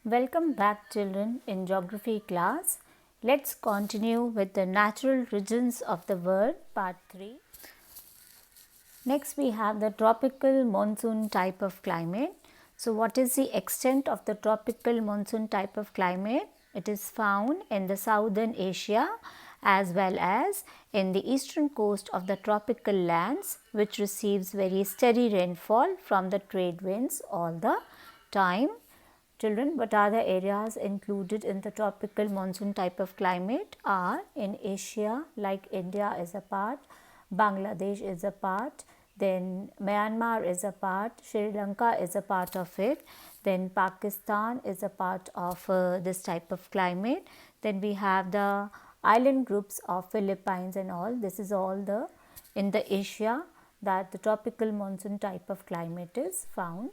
Welcome back children in geography class. Let's continue with the natural regions of the world part 3. Next we have the tropical monsoon type of climate. So what is the extent of the tropical monsoon type of climate? It is found in the southern Asia as well as in the eastern coast of the tropical lands, which receives very steady rainfall from the trade winds all the time. Children, what are the areas included in the tropical monsoon type of climate? Are in Asia, like India is a part, Bangladesh is a part, then Myanmar is a part, Sri Lanka is a part of it, then Pakistan is a part of this type of climate. Then we have the island groups of Philippines and all. This is all the in the Asia that the tropical monsoon type of climate is found.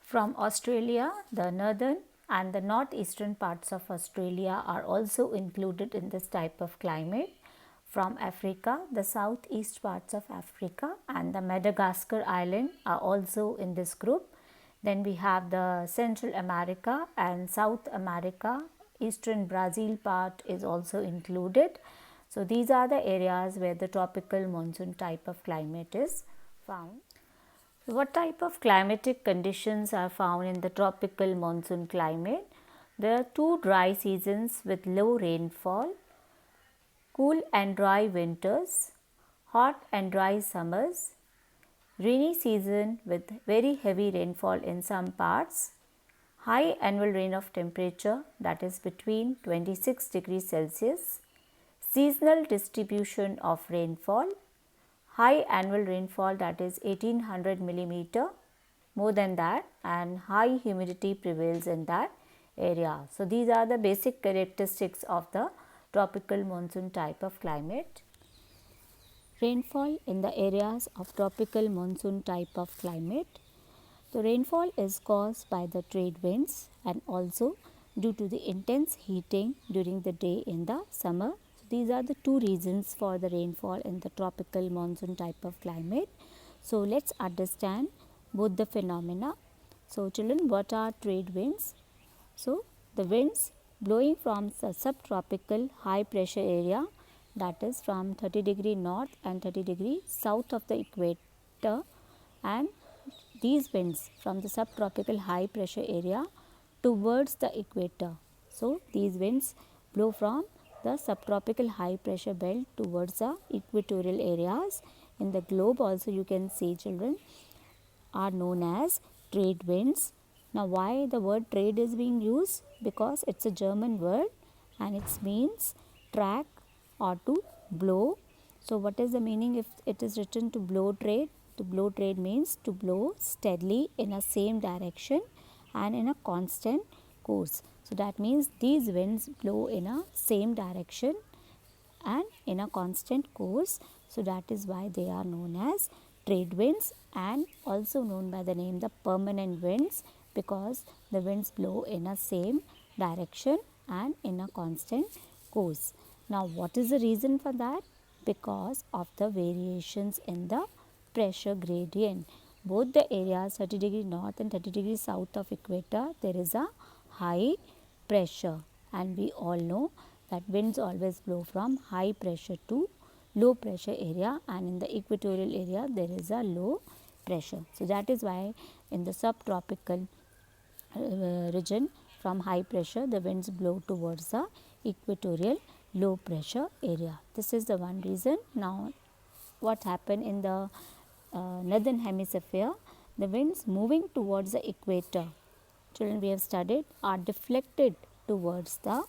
From Australia, the northern and the northeastern parts of Australia are also included in this type of climate. From Africa, the southeast parts of Africa and the Madagascar island are also in this group. Then we have the Central America and South America. Eastern Brazil part is also included. So these are the areas where the tropical monsoon type of climate is found. What type of climatic conditions are found in the tropical monsoon climate? There are two dry seasons with low rainfall, cool and dry winters, hot and dry summers, rainy season with very heavy rainfall in some parts, high annual range of temperature that is between 26 degrees Celsius, seasonal distribution of rainfall, high annual rainfall that is 1800 millimeter, more than that, and high humidity prevails in that area. So these are the basic characteristics of the tropical monsoon type of climate. Rainfall in the areas of tropical monsoon type of climate. The rainfall is caused by the trade winds and also due to the intense heating during the day in the summer. These are the two reasons for the rainfall in the tropical monsoon type of climate. So let's understand both the phenomena. So children, what are trade winds? So the winds blowing from the subtropical high pressure area, that is from 30 degree north and 30 degree south of the equator, and these winds from the subtropical high pressure area towards the equator. So these winds blow from the subtropical high pressure belt towards the equatorial areas in the globe. Also you can see children are known as trade winds. Now why the word trade is being used? Because it's a German word and it means track or to blow. So what is the meaning if it is written to blow trade? To blow trade means to blow steadily in a same direction and in a constant course. So that means these winds blow in a same direction and in a constant course. So that is why they are known as trade winds and also known by the name the permanent winds, because the winds blow in a same direction and in a constant course. Now what is the reason for that? Because of the variations in the pressure gradient. Both the areas 30 degree north and 30 degree south of equator, there is a high pressure, and we all know that winds always blow from high pressure to low pressure area, and in the equatorial area there is a low pressure. So that is why in the subtropical region from high pressure the winds blow towards the equatorial low pressure area. This is the one reason. Now what happened in the northern hemisphere? The winds moving towards the equator, children, we have studied, are deflected towards the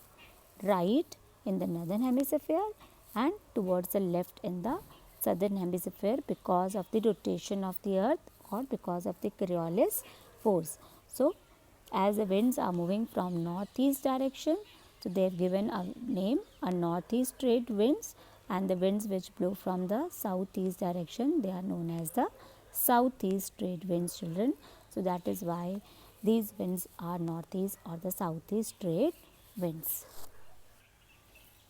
right in the northern hemisphere and towards the left in the southern hemisphere because of the rotation of the earth or because of the Coriolis force. So as the winds are moving from northeast direction, so they are given a name, a northeast trade winds, and the winds which blow from the southeast direction, they are known as the southeast trade winds, children. So that is why these winds are northeast or the southeast trade winds.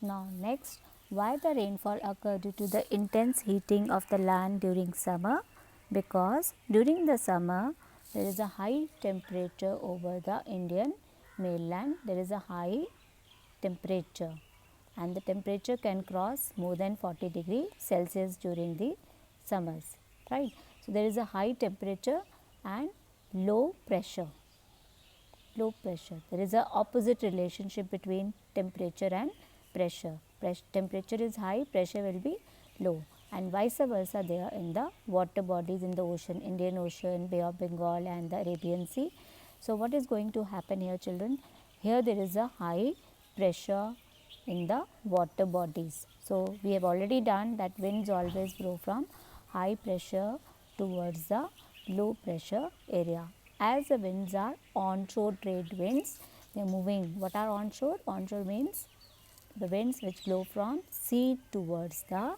Now next, why the rainfall occur due to the intense heating of the land during summer? Because during the summer there is a high temperature over the Indian mainland. There is a high temperature and the temperature can cross more than 40 degree Celsius during the summers, right. So, there is a high temperature and low pressure. Low pressure. There is a opposite relationship between temperature and pressure. Temperature is high, pressure will be low, and vice versa there in the water bodies in the ocean, Indian Ocean, Bay of Bengal and the Arabian Sea. So, what is going to happen here, children? Here there is a high pressure in the water bodies. So, we have already done that winds always blow from high pressure towards the low pressure area. As the winds are onshore trade winds, they are moving. What are onshore? Onshore means the winds which blow from sea towards the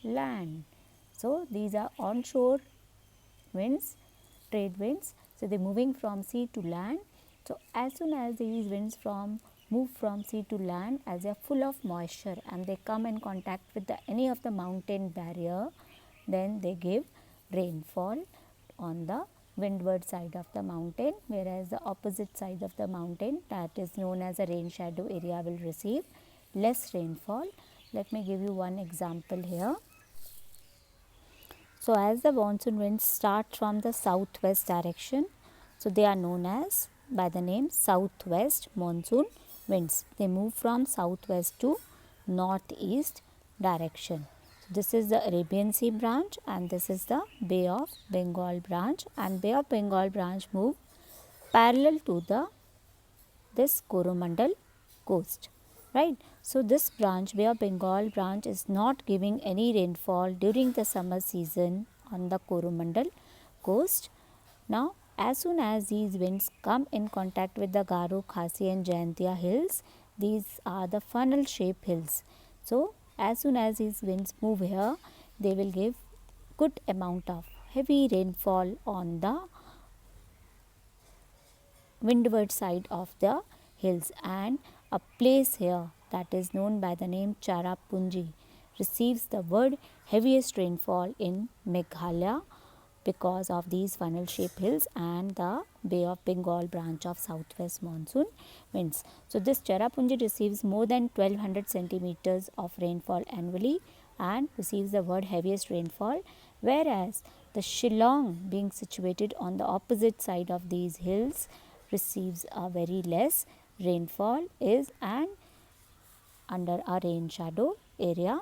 land. So, these are onshore winds, trade winds. So, they are moving from sea to land. So, as soon as these winds move from sea to land, as they are full of moisture and they come in contact with any of the mountain barrier, then they give rainfall on the windward side of the mountain, whereas the opposite side of the mountain, that is known as a rain shadow area, will receive less rainfall. Let me give you one example here. So, as the monsoon winds start from the southwest direction, so they are known as by the name southwest monsoon winds. They move from southwest to northeast direction. This is the Arabian Sea branch and this is the Bay of Bengal branch, and Bay of Bengal branch move parallel to this Coromandel coast, right. So, this branch, Bay of Bengal branch, is not giving any rainfall during the summer season on the Coromandel coast. Now, as soon as these winds come in contact with the Garo, Khasi and Jaintia hills, these are the funnel shape hills. So, as soon as these winds move here, they will give good amount of heavy rainfall on the windward side of the hills, and a place here that is known by the name Cherrapunji receives the word heaviest rainfall in Meghalaya because of these funnel shaped hills and the Bay of Bengal branch of southwest monsoon winds. So, this Cherrapunji receives more than 1200 centimeters of rainfall annually and receives the word heaviest rainfall, whereas the Shillong, being situated on the opposite side of these hills, receives a very less rainfall is and under a rain shadow area.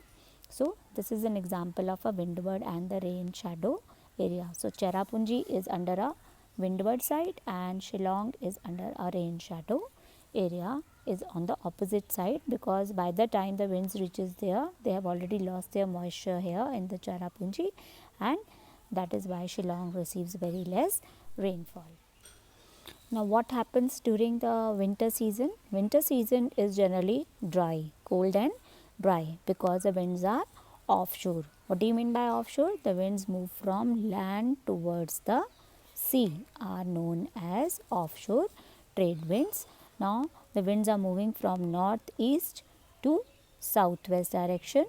So, this is an example of a windward and the rain shadow area. So, Cherrapunji is under a windward side and Shillong is under a rain shadow area, is on the opposite side, because by the time the winds reaches there, they have already lost their moisture here in the Cherrapunji, and that is why Shillong receives very less rainfall. Now, what happens during the winter season? Winter season is generally dry, cold and dry, because the winds are offshore. What do you mean by offshore? The winds move from land towards the sea are known as offshore trade winds. Now, the winds are moving from northeast to southwest direction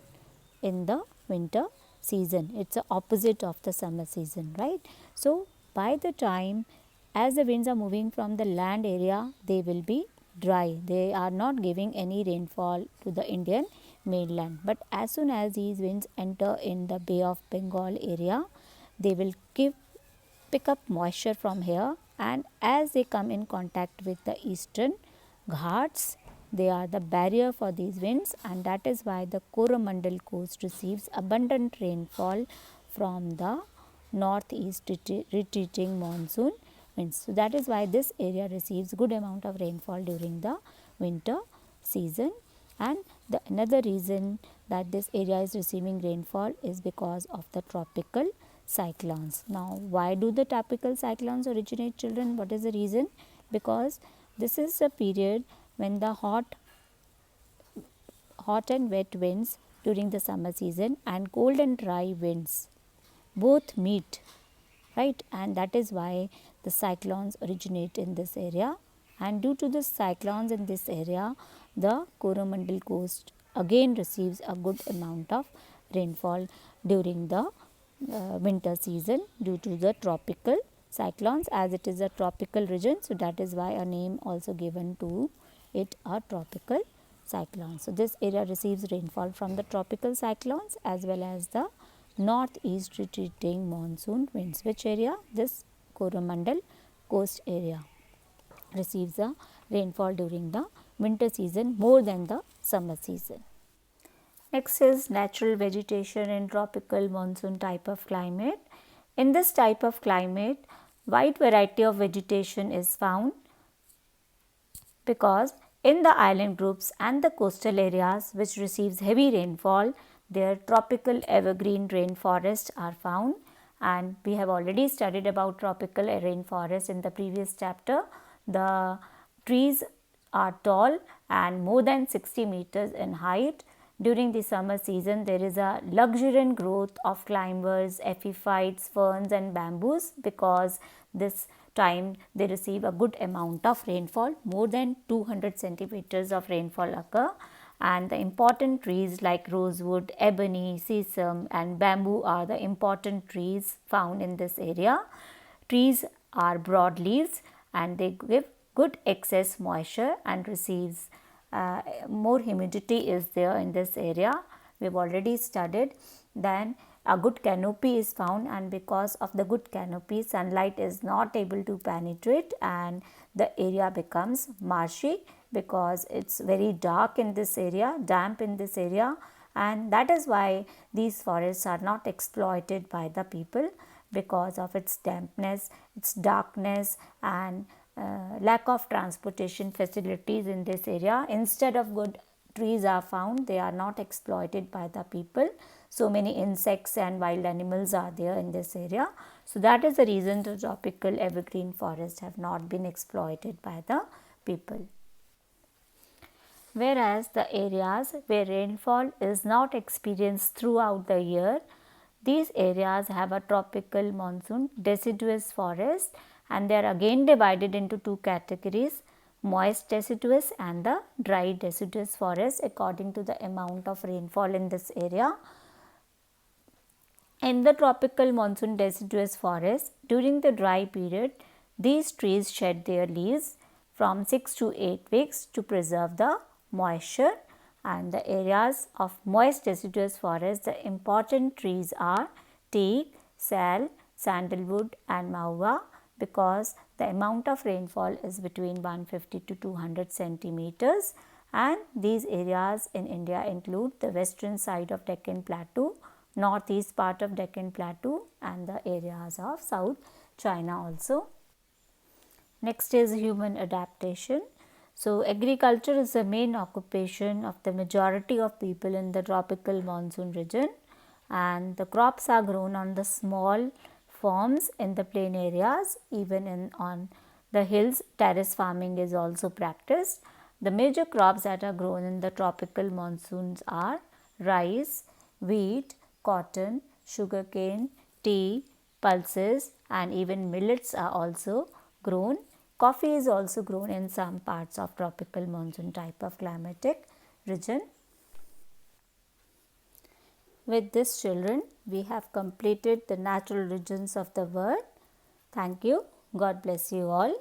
in the winter season. It's the opposite of the summer season, right? So, by the time as the winds are moving from the land area, they will be dry. They are not giving any rainfall to the Indian mainland. But as soon as these winds enter in the Bay of Bengal area, they will pick up moisture from here, and as they come in contact with the eastern Ghats, they are the barrier for these winds, and that is why the Coromandel coast receives abundant rainfall from the northeast retreating monsoon winds. So, that is why this area receives good amount of rainfall during the winter season, and the another reason that this area is receiving rainfall is because of the tropical cyclones. Now, why do the tropical cyclones originate, children? What is the reason? Because this is a period when the hot and wet winds during the summer season and cold and dry winds both meet, right, and that is why the cyclones originate in this area, and due to the cyclones in this area, the Coromandel coast again receives a good amount of rainfall during the winter season due to the tropical cyclones, as it is a tropical region. So, that is why a name also given to it, a tropical cyclone. So, this area receives rainfall from the tropical cyclones as well as the northeast retreating monsoon winds. Which area? This Coromandel coast area receives the rainfall during the winter season more than the summer season. Next is natural vegetation in tropical monsoon type of climate. In this type of climate, wide variety of vegetation is found because in the island groups and the coastal areas which receives heavy rainfall, their tropical evergreen rainforests are found, and we have already studied about tropical rainforest in the previous chapter. The trees are tall and more than 60 meters in height. During the summer season, there is a luxuriant growth of climbers, epiphytes, ferns and bamboos, because this time they receive a good amount of rainfall. More than 200 centimeters of rainfall occur, and the important trees like rosewood, ebony, sesame and bamboo are the important trees found in this area. Trees are broad leaves and they give good excess moisture and receives more humidity is there in this area. We have already studied. Then a good canopy is found, and because of the good canopy, sunlight is not able to penetrate and the area becomes marshy, because it's very dark in this area, damp in this area, and that is why these forests are not exploited by the people, because of its dampness, its darkness and lack of transportation facilities in this area. Instead of good trees are found, they are not exploited by the people. So many insects and wild animals are there in this area. So that is the reason the tropical evergreen forests have not been exploited by the people. Whereas the areas where rainfall is not experienced throughout the year, these areas have a tropical monsoon deciduous forest, and they are again divided into two categories, moist deciduous and the dry deciduous forest, according to the amount of rainfall in this area. In the tropical monsoon deciduous forest, during the dry period, these trees shed their leaves from 6 to 8 weeks to preserve the moisture. And the areas of moist deciduous forest, the important trees are teak, sal, sandalwood and mahua, because the amount of rainfall is between 150 to 200 centimeters, and these areas in India include the western side of Deccan Plateau, northeast part of Deccan Plateau and the areas of South China also. Next is human adaptation. So, agriculture is the main occupation of the majority of people in the tropical monsoon region, and the crops are grown on the small farms in the plain areas. Even on the hills, terrace farming is also practiced. The major crops that are grown in the tropical monsoons are rice, wheat, cotton, sugarcane, tea, pulses and even millets are also grown. Coffee is also grown in some parts of tropical monsoon type of climatic region. With this, children, we have completed the natural regions of the world. Thank you. God bless you all.